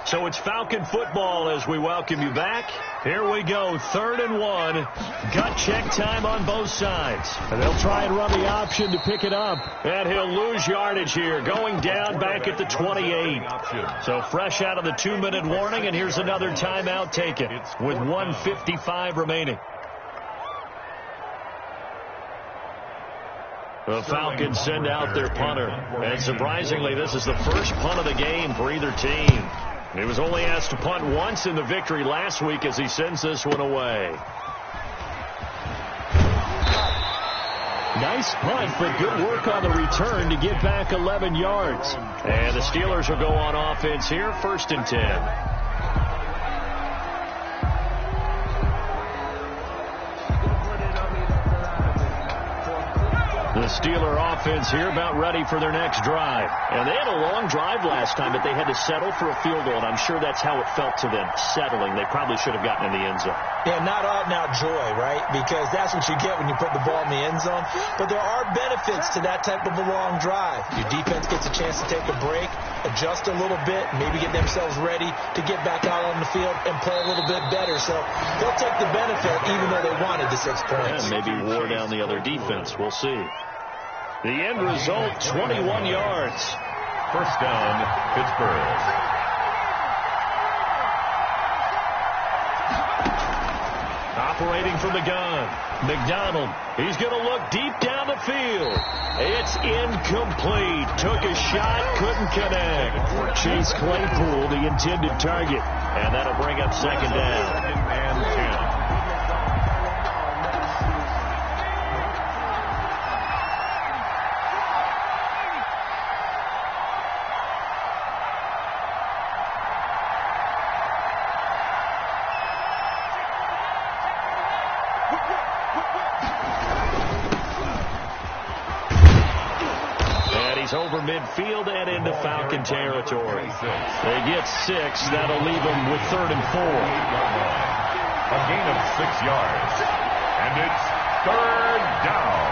So it's Falcon football as we welcome you back. Here we go, 3rd and 1. Gut check time on both sides. And they'll try and run the option to pick it up. And he'll lose yardage here, going down back at the 28. So fresh out of the 2-minute warning, and here's another timeout taken with 1:55 remaining. The Falcons send out their punter. And surprisingly, this is the first punt of the game for either team. He was only asked to punt once in the victory last week as he sends this one away. Nice punt, but good work on the return to get back 11 yards. And the Steelers will go on offense here, 1st and 10. The Steeler offense here about ready for their next drive. And they had a long drive last time, but they had to settle for a field goal, and I'm sure that's how it felt to them, settling. They probably should have gotten in the end zone. Yeah, not out-and-out joy, right? Because that's what you get when you put the ball in the end zone. But there are benefits to that type of a long drive. Your defense gets a chance to take a break, adjust a little bit, maybe get themselves ready to get back out on the field and play a little bit better. So they'll take the benefit even though they wanted the 6 points. And maybe wore down the other defense. We'll see. The end result, 21 yards. 1st down, Pittsburgh. Operating from the gun, McDonald. He's going to look deep down the field. It's incomplete. Took a shot, couldn't connect. Chase Claypool, the intended target. And that'll bring up 2nd down. 2nd and 10. Over midfield and into Falcon territory. They get 6. That'll leave them with 3rd and 4. A gain of 6 yards. And it's 3rd down.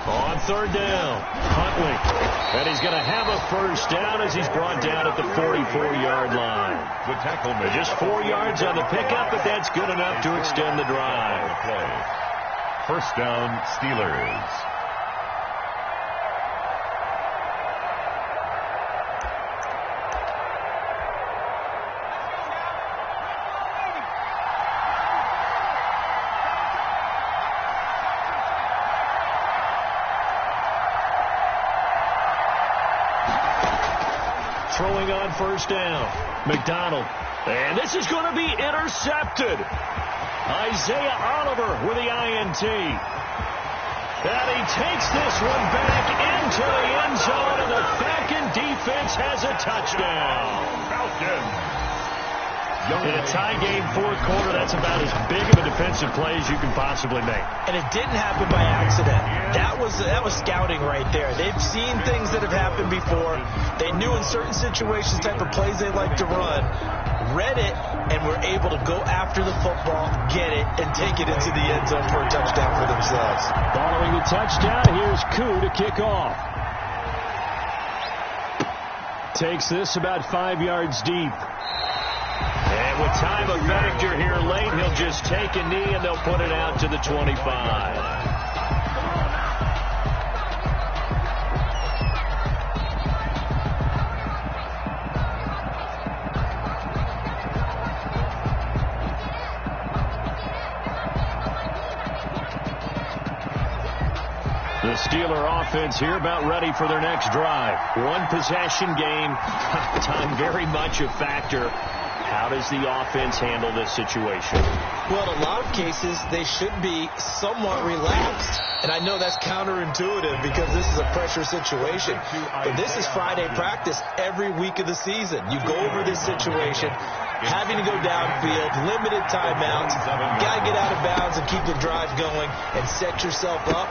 On 3rd down, Huntley. And he's going to have a 1st down as he's brought down at the 44-yard line. The tackle made just 4 yards on the pickup, but that's good enough to extend the drive. 1st down, Steelers. Throwing on 1st down, McDonald. And this is going to be intercepted. Isaiah Oliver with the INT. And he takes this one back into the end zone, and the Falcon defense has a touchdown. Falcons. In a tie game, 4th quarter, that's about as big of a defensive play as you can possibly make. And it didn't happen by accident. That was scouting right there. They've seen things that have happened before. They knew in certain situations type of plays they like to run. read it and were able to go after the football, get it, and take it into the end zone for a touchdown for themselves. Following the touchdown, here's Koo to kick off. Takes this about 5 yards deep. And with time of factor here late, he'll just take a knee and they'll put it out to the 25. The Steeler offense here about ready for their next drive. One possession game. Time very much a factor. How does the offense handle this situation? Well, in a lot of cases, they should be somewhat relaxed. And I know that's counterintuitive because this is a pressure situation. But this is Friday practice every week of the season. You go over this situation, having to go downfield, limited timeouts, got to get out of bounds and keep the drive going and set yourself up.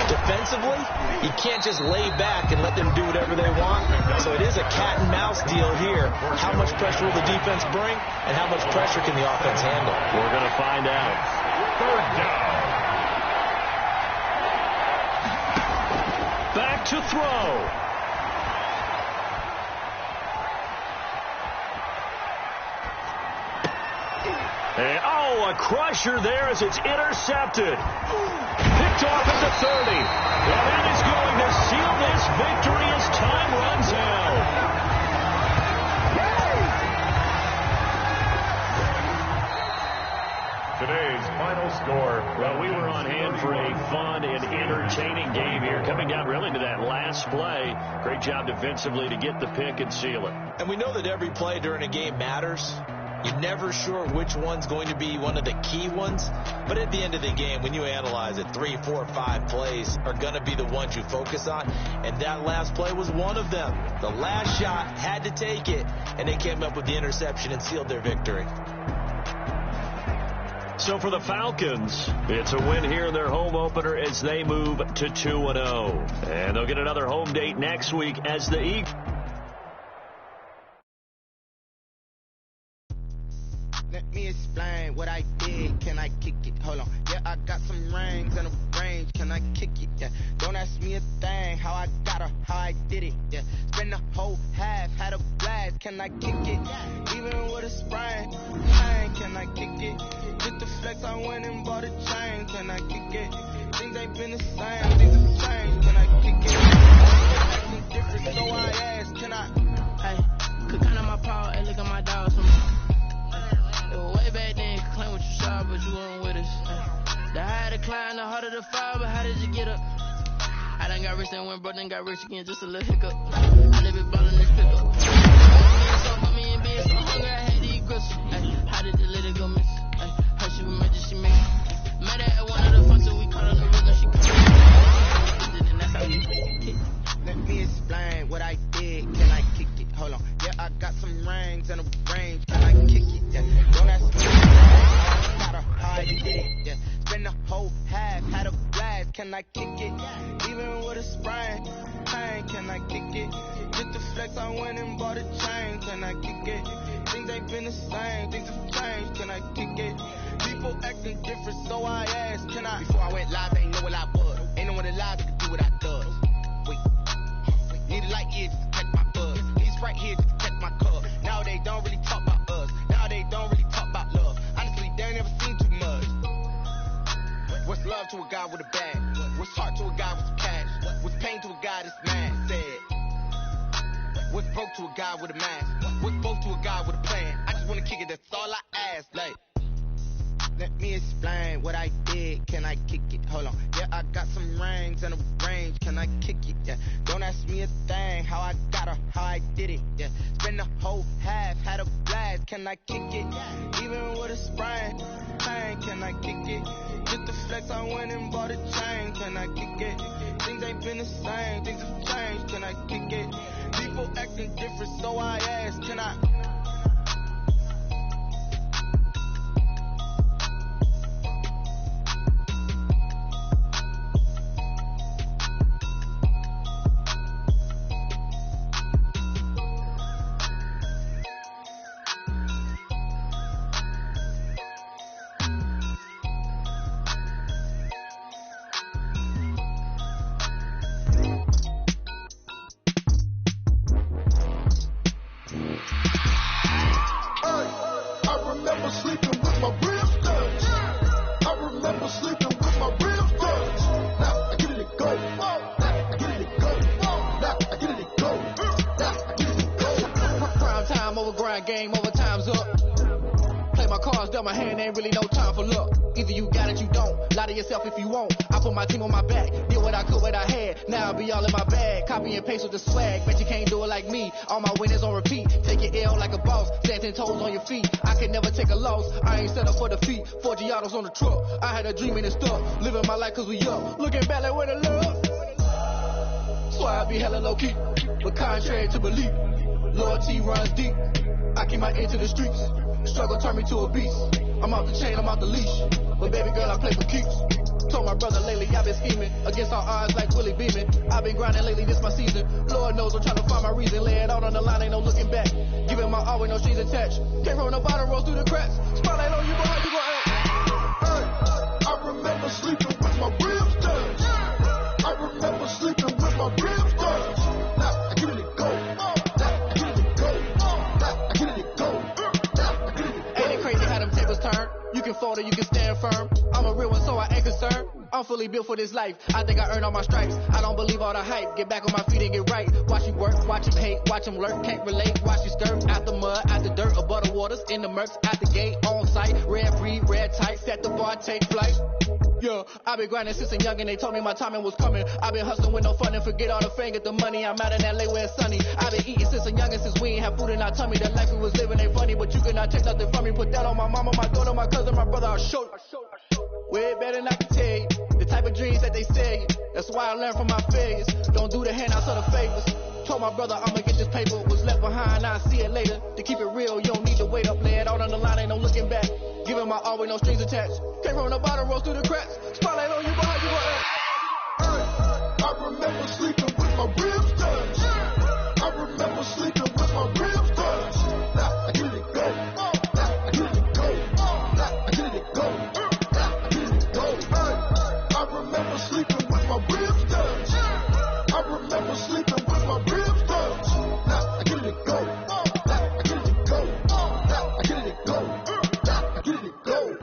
Defensively, you can't just lay back and let them do whatever they want. So it is a cat and mouse deal here. How much pressure will the defense bring and how much pressure can the offense handle? We're going to find out. Third down. Back to throw. And, a crusher there as it's intercepted. Picked off at the 30. And that is going to seal this victory as time runs out. Today's final score. Well, we were on hand for a fun and entertaining game here. Coming down really to that last play. Great job defensively to get the pick and seal it. And we know that every play during a game matters. You're never sure which one's going to be one of the key ones. But at the end of the game, when you analyze it, 3, 4, 5 plays are going to be the ones you focus on. And that last play was one of them. The last shot had to take it, and they came up with the interception and sealed their victory. So for the Falcons, it's a win here in their home opener as they move to 2-0. And they'll get another home date next week as the Eagles. Let me explain what I did. Can I kick it? Hold on. Yeah, I got some rings and a range. Can I kick it? Yeah. Don't ask me a thing. How I got her, how I did it. Yeah. Spend the whole half, had a blast. Can I kick it? Even with a sprain. Can I kick it? With the flex, I went and bought a chain. Can I kick it? Things ain't been the same. Things have changed. Can I kick it? Acting different, so I asked. Can I? Hey, could count on my power and look at my dogs. Way back then, you claim what you saw, but you weren't with us. The higher the climb, the harder the fall, but how did you get up? I done got rich and went broke, then got rich again, just a little hiccup. I live it ballin' this pickup. Being so for me and being so hungry, I had to eat grits. How did the little go miss? How she was magic, she made. Met her at one of the functions, we caught on the rhythm, she caught. And that's how you hit. Let me explain what I did. Can I kick it? Hold on. Yeah, I got some rings and a range. Can I kick it? Yeah. Don't ask me. I got her, how I did it. Yeah. Spend the whole half, had a blast. Can I kick it? Even with a sprain. Can I kick it? With the flex, I went and bought a chain. Can I kick it? Things ain't been the same. Things have changed. Can I kick it? People acting different, so I asked. Can I? Before I went live, ain't know what I was. Ain't know what it live could do what I does. Need a light here just to catch my buzz. He's right here just to catch my cup. Now they don't really talk about us. Now they don't really talk about love. Honestly, they ain't never seen too much. What's love to a guy with a bag? What's heart to a guy with some cash? What's pain to a guy that's mad? Said. What's broke to a guy with a mask? What's both to a guy with a plan? I just wanna kick it, that's all I ask. Like, let me explain what I did. Can I kick it? Hold on. Yeah, I got some rings and a range. Can I kick it? Yeah. Don't ask me a thing. How I got her, how I did it. Yeah. Spend the whole half, had a blast. Can I kick it? Even with a sprain. Can I kick it? With the flex, I went and bought a chain. Can I kick it? Things ain't been the same. Things have changed. Can I kick it? People acting different, so I asked. Can I? over, grind game over, time's up. Play my cards, dealt my hand, ain't really no time for luck. Either you got it, you don't. Lie to yourself if you won't. I put my team on my back, did what I could, what I had. Now I'll be all in my bag, copy and paste with the swag. Bet you can't do it like me. All my winners on repeat. Take your L like a boss, stand 10 toes on your feet. I can never take a loss. I ain't set up for defeat. 4 Giottos on the truck. I had a dream and it's stuck. Living my life cause we up. Looking back like where the love. So I be hella low key, but contrary to belief, loyalty runs deep. I keep my ear to the streets. Struggle turned me to a beast. I'm off the chain, I'm off the leash. But baby girl, I play for keeps. Told my brother lately I've been scheming against all odds like Willie Beeman. I've been grinding lately, this my season. Lord knows I'm trying to find my reason. Lay it out on the line, ain't no looking back. Giving my all with no strings attached. Came from the bottom, rose through the cracks. Spotlight on you, boy, how you gon' act? Hey, I remember sleeping with my ribs touched. I remember sleeping with my ribs touched. Now I get it go. Now I get it go. Now I get it go. Ain't it crazy how them tables turn? You can fold or you can stand firm. I'm a real one, so I ain't concerned. I'm fully built for this life. I think I earned all my stripes. I don't believe all the hype. Get back on my feet and get right. Watch you work, watch him hate, watch him lurk. Can't relate, watch you skirt. Out the mud, out the dirt, above the waters, in the murks, out the gate, on site. Red breed, red tight, set the bar, take flight. Yeah, I been grinding since a youngin', they told me my timing was coming. I been hustling with no fun and forget all the fame, get the money. I'm out in LA where it's sunny. I been eating since a youngin', since we ain't have food in our tummy. The life we was living ain't funny, but you cannot take nothing from me. Put that on my mama, my daughter, my cousin, my brother, I'll show you. Way better than I can tell you. The type of dreams that they sell you. That's why I learned from my failures. Don't do the handouts or the favors. Told my brother I'ma get this paper. Was left behind, I'll see it later. To keep it real, you don't need to wait up. Lay it out on the line, ain't no looking back. Giving my all with no strings attached. Came from the bottom, rose through the cracks. Spotlight on you, boy, how you gon' act? I remember sleeping with my ribs touched. I remember sleeping with my ribs touched. Now I get it go. Now I get it go. Now I get it go. Now I get it go. I remember sleeping with my ribs touched. I remember sleeping with my ribs touched. Now I get it go. Now I get it go. Now I get it go. Now I get it go.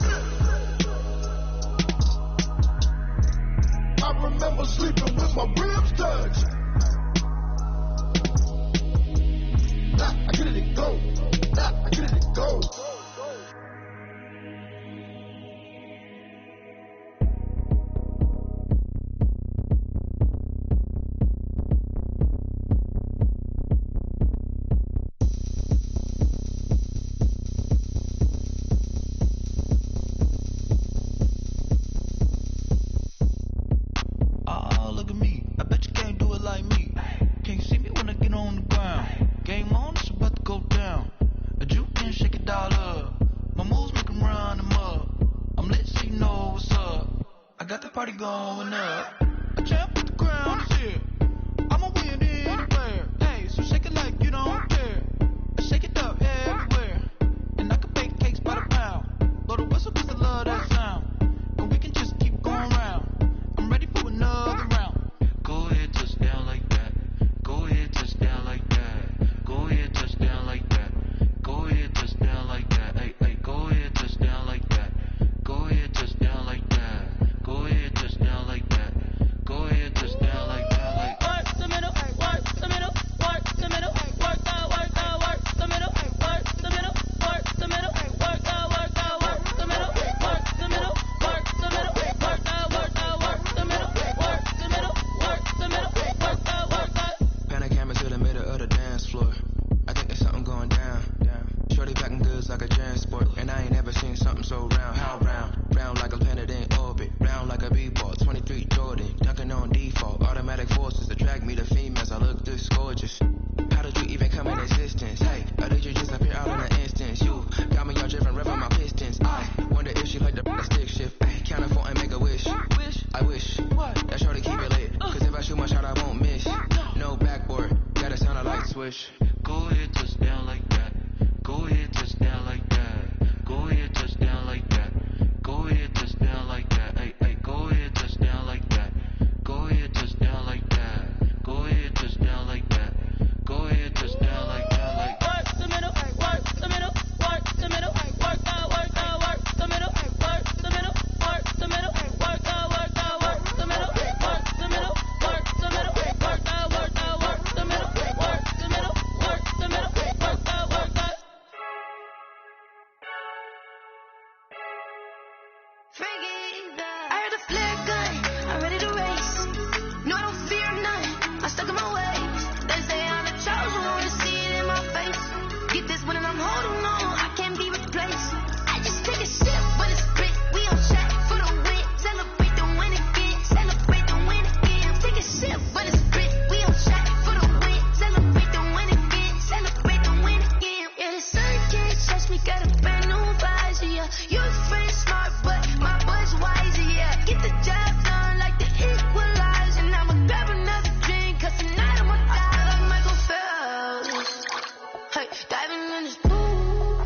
Hey, diving in this pool.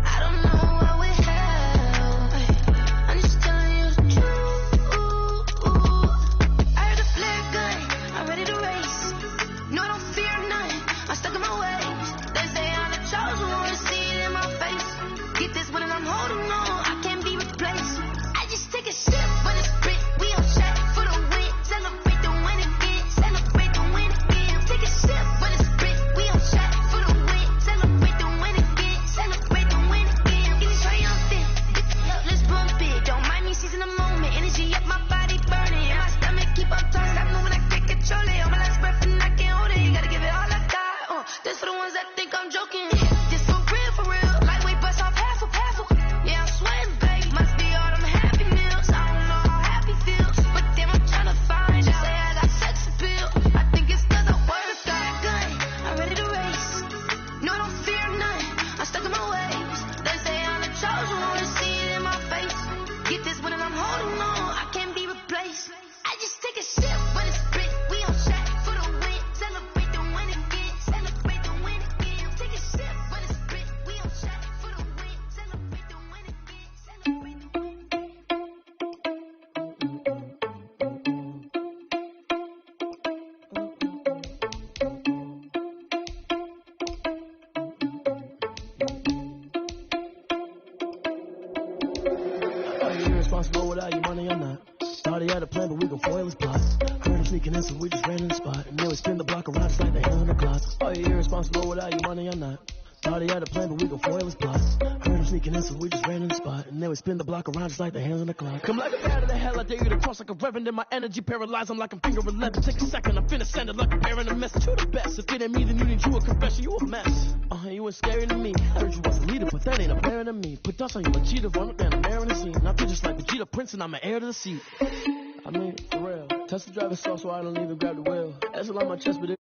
I don't know what we have. Hey, I'm just telling you the truth. I heard the flare gun. I'm ready to race. No, I don't fear nothing. I'm stuck in my ways. They say I'm the chosen one. See it in my face. Get this one and I'm holding on. I can't be replaced. I just take a sip when it's split. We on shot for the win. Celebrate the win again. Celebrate the win again. Take a sip when it's split. We on shot for the win. Celebrate the win again. Celebrate the win again. Get it triumphant. Let's bump it. Don't mind me seizing the moment. Energy up my body burning. And my stomach keep up tossed. I know when I can't control it. On my last breath and I can't hold it. You gotta give it all I got. This for the ones that think I'm joking. This for real, for real. Lightweight bust off half of. Yeah, I'm sweating, babe. Must be all them happy meals. I don't know how happy feels. But damn, I'm tryna find out. Say I got sex appeal. I think it's cause I work that gun. I'm ready to race. No, I don't fear nothing. I'm stuck in my ways. They say I'm the chosen one. See it in my face. Get this one and I'm holding on. I can't be replaced. I just take a sip when it's split. We on shot for the win. Celebrate the win again. Celebrate the win again. Take a sip when it's split. We on shot for the win. Celebrate the win again. Celebrate the win. Are you irresponsible without your money or not? Thought he had a plan, but we gon' foil his plots. Heard him sneaking in, so we just ran in the spot. And then we spin the block around just like the hell in the closet. Are you irresponsible without your money or not? Thought he had a plan, but we gon' foil his plots. Heard him sneaking in, so we just ran in the spot. And then we spin the block around just like the hell in the clock. Come like a bat of the hell, I dare you to cross like a reverend. In my energy paralyzed, I'm like I'm finger 11. Take a second, I'm finna send it like I'm bearing a message. You the best, if it ain't me, then you need you a confession. You a mess. You ain't scary to me. Heard you was a leader, but that ain't a bearing to me. Put dust on you like cheetah, run up and I'm bearing the scene. Now I'm just like the Vegeta Prince and I'm an heir to the seat. I mean, for real. Test the driver's sauce so I don't even grab the wheel. As on my chest, but it